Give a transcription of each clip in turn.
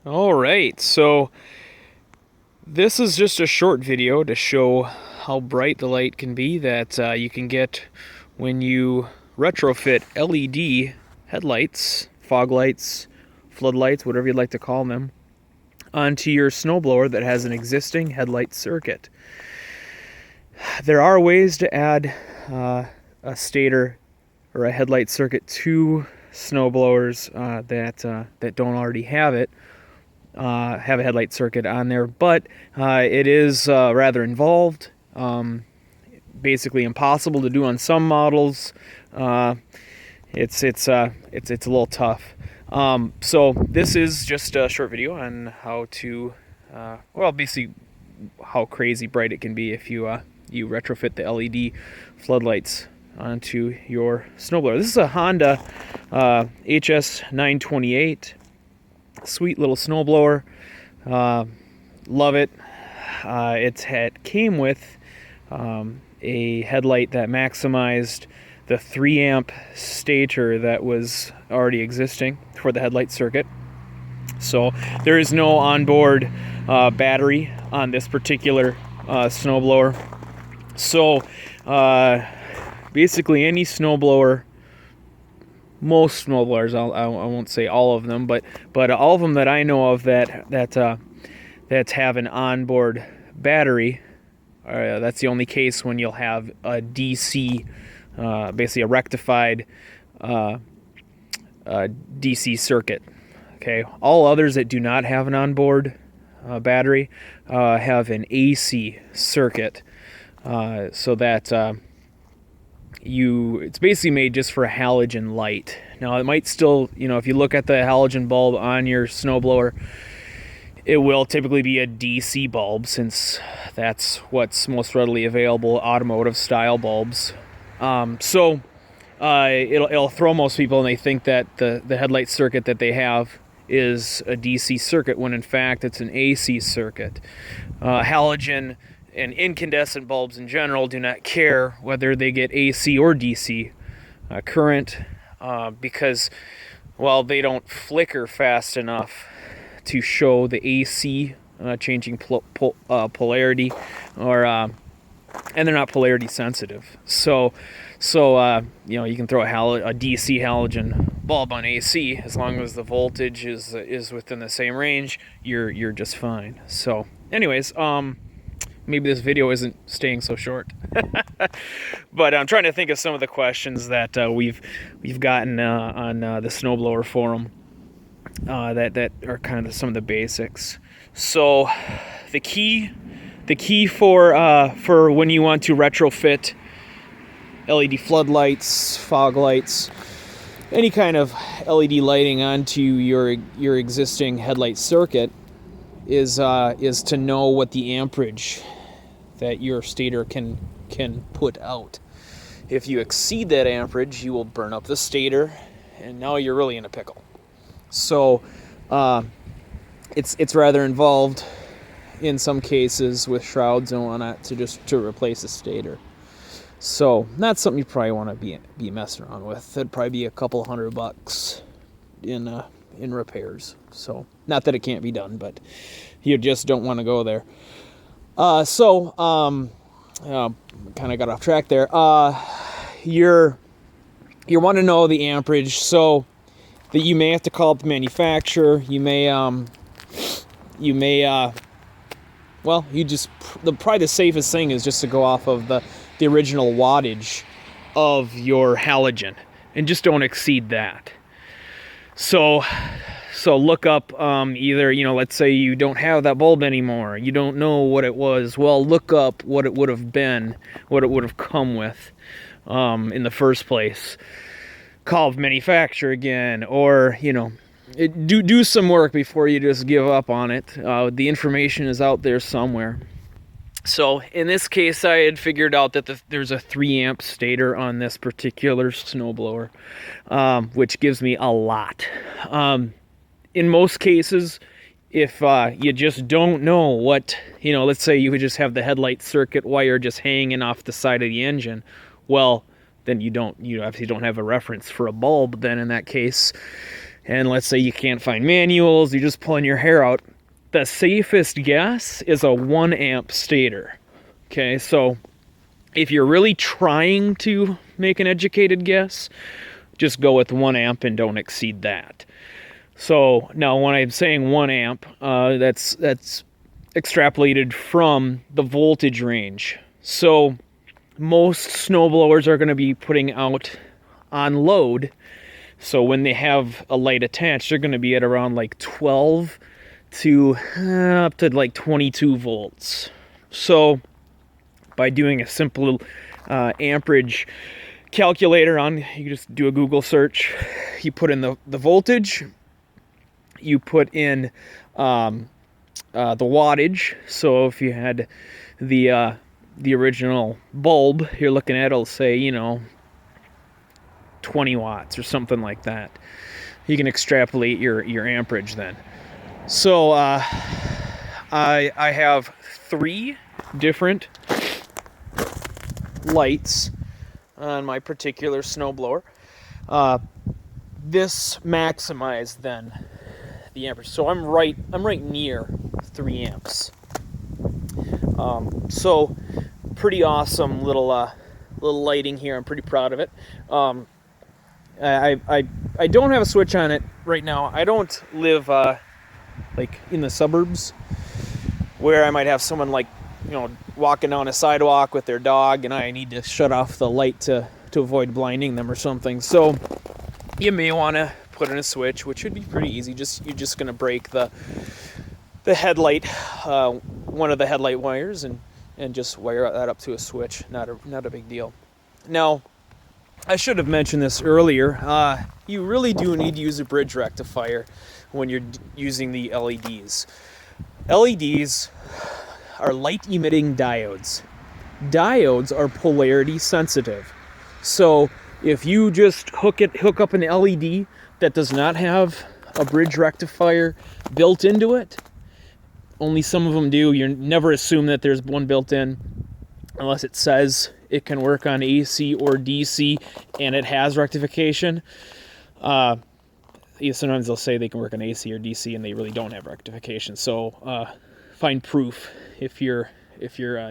All right, so this is just a short video to show how bright the light can be that you can get when you retrofit LED headlights, fog lights, floodlights, whatever you'd like to call them, onto your snowblower that has an existing headlight circuit. There are ways to add a stator or a headlight circuit to snowblowers that don't already have it. Have a headlight circuit on there, but it is rather involved. Basically impossible to do on some models. It's a little tough. So this is just a short video on how to, basically how crazy bright it can be if you you retrofit the LED floodlights onto your snowblower. This is a Honda HS928. Sweet little snowblower. Love it. It came with a headlight that maximized the 3 amp stator that was already existing for the headlight circuit. So there is no onboard battery on this particular snowblower. So basically any snowblower, most snowblowers, I won't say all of them, but all of them that I know of that have an onboard battery, that's the only case when you'll have a DC, basically a rectified DC circuit. Okay, all others that do not have an onboard battery have an AC circuit, so that it's basically made just for a halogen light. Now it might still, if you look at the halogen bulb on your snowblower, it will typically be a DC bulb, since that's what's most readily available, automotive style bulbs. So it'll throw most people, and they think that the headlight circuit that they have is a DC circuit, when in fact it's an AC circuit. Halogen and incandescent bulbs in general do not care whether they get AC or DC current, because, well, they don't flicker fast enough to show the AC changing polarity, or and they're not polarity sensitive. So you can throw a DC halogen bulb on AC, as long as the voltage is within the same range, you're just fine. So anyways, maybe this video isn't staying so short, but I'm trying to think of some of the questions that we've gotten on the snowblower forum that are kind of some of the basics. So the key for when you want to retrofit LED floodlights, fog lights, any kind of LED lighting onto your existing headlight circuit is to know what the amperage that your stator can put out. If you exceed that amperage, you will burn up the stator, and now you're really in a pickle. So it's rather involved in some cases with shrouds and whatnot to replace the stator. So not something you probably want to be messing around with. It'd probably be a couple $100 in repairs. So not that it can't be done, but you just don't want to go there. Kind of got off track there. You want to know the amperage, so that you may have to call up the manufacturer. Probably the safest thing is just to go off of the original wattage of your halogen, and just don't exceed that. So look up either, let's say you don't have that bulb anymore, you don't know what it was. Well, look up what it would have been, what it would have come with in the first place. Call the manufacturer again, or do some work before you just give up on it. The information is out there somewhere. So in this case, I had figured out that there's a 3 amp stator on this particular snowblower, which gives me a lot. In most cases, if you just don't know what, let's say you would just have the headlight circuit wire just hanging off the side of the engine, well, then you obviously don't have a reference for a bulb then in that case. and let's say you can't find manuals, you're just pulling your hair out, the safest guess is a 1 amp stator. Okay, so if you're really trying to make an educated guess, just go with 1 amp and don't exceed that. So now when I'm saying 1 amp, that's extrapolated from the voltage range. So most snowblowers are going to be putting out on load. So when they have a light attached, they're going to be at around like 12 to up to like 22 volts. So by doing a simple amperage calculator you just do a Google search, you put in the voltage, you put in the wattage. So if you had the original bulb you're looking at, it'll say, 20 watts or something like that. You can extrapolate your amperage then. So I have 3 different lights on my particular snowblower. This maximized then the amperage. So I'm right near 3 amps. So pretty awesome little lighting here. I'm pretty proud of it. I don't have a switch on it right now. I don't live like in the suburbs where I might have someone walking down a sidewalk with their dog and I need to shut off the light to avoid blinding them or something. So you may want to put in a switch, which should be pretty easy. You're just going to break the headlight, one of the headlight wires, and just wire that up to a switch. Not a big deal. Now, I should have mentioned this earlier. You really do need to use a bridge rectifier when you're using the LEDs. LEDs are light-emitting diodes. Diodes are polarity sensitive. So if you just hook up an LED that does not have a bridge rectifier built into it, only some of them do. You never assume that there's one built in unless it says it can work on AC or DC and it has rectification. Sometimes they'll say they can work on AC or DC and they really don't have rectification. So find proof if you're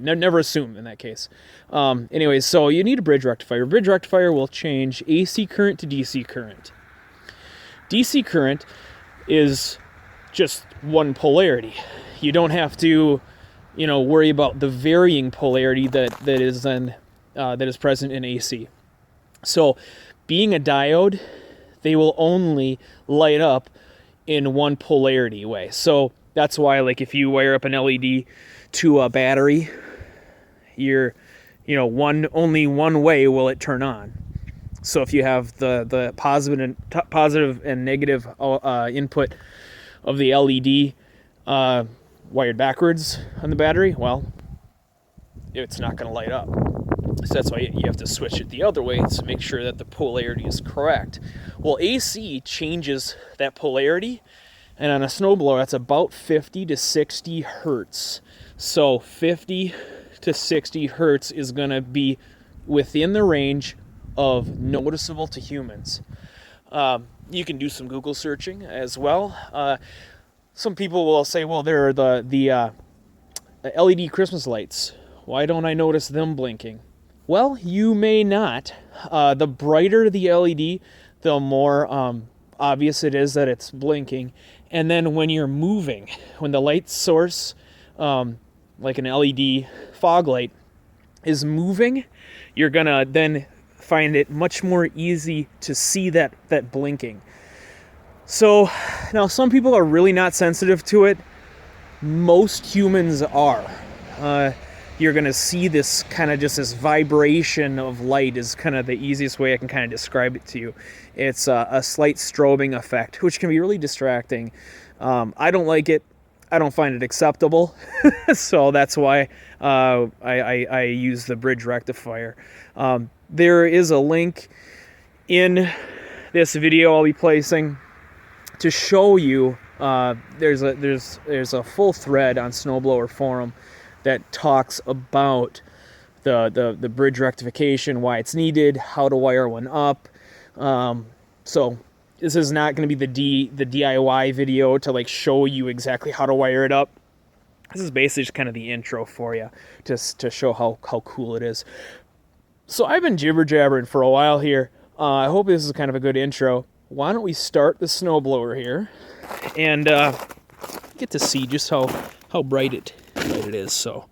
never assume in that case. Anyways, so you need a bridge rectifier. Bridge rectifier will change AC current to DC current. DC current is just one polarity. You don't have to, worry about the varying polarity that is present in AC. So, being a diode, they will only light up in one polarity way. So that's why, if you wire up an LED to a battery, only one way will it turn on. So if you have the positive and negative input of the LED wired backwards on the battery, well, it's not going to light up. So that's why you have to switch it the other way to make sure that the polarity is correct. Well, AC changes that polarity, and on a snowblower, that's about 50 to 60 hertz. So 50 to 60 hertz is going to be within the range of noticeable to humans. You can do some Google searching as well. Some people will say, well, there are the LED Christmas lights. Why don't I notice them blinking? Well, you may not. The brighter the LED, the more obvious it is that it's blinking. And then when you're moving, when the light source, like an LED fog light, is moving, you're going to then find it much more easy to see that blinking. So now some people are really not sensitive to it. Most humans are. You're going to see this kind of just this vibration of light is kind of the easiest way I can kind of describe it to you. It's a slight strobing effect, which can be really distracting. I don't like it. I don't find it acceptable. So that's why I use the bridge rectifier. There is a link in this video I'll be placing to show you. There's a full thread on Snowblower forum that talks about the bridge rectification, why it's needed, how to wire one up. So This is not going to be the DIY video to like show you exactly how to wire it up. This is basically just kind of the intro for you, just to show how cool it is. So I've been jibber-jabbering for a while here. I hope this is kind of a good intro. Why don't we start the snowblower here and get to see just how bright it is. So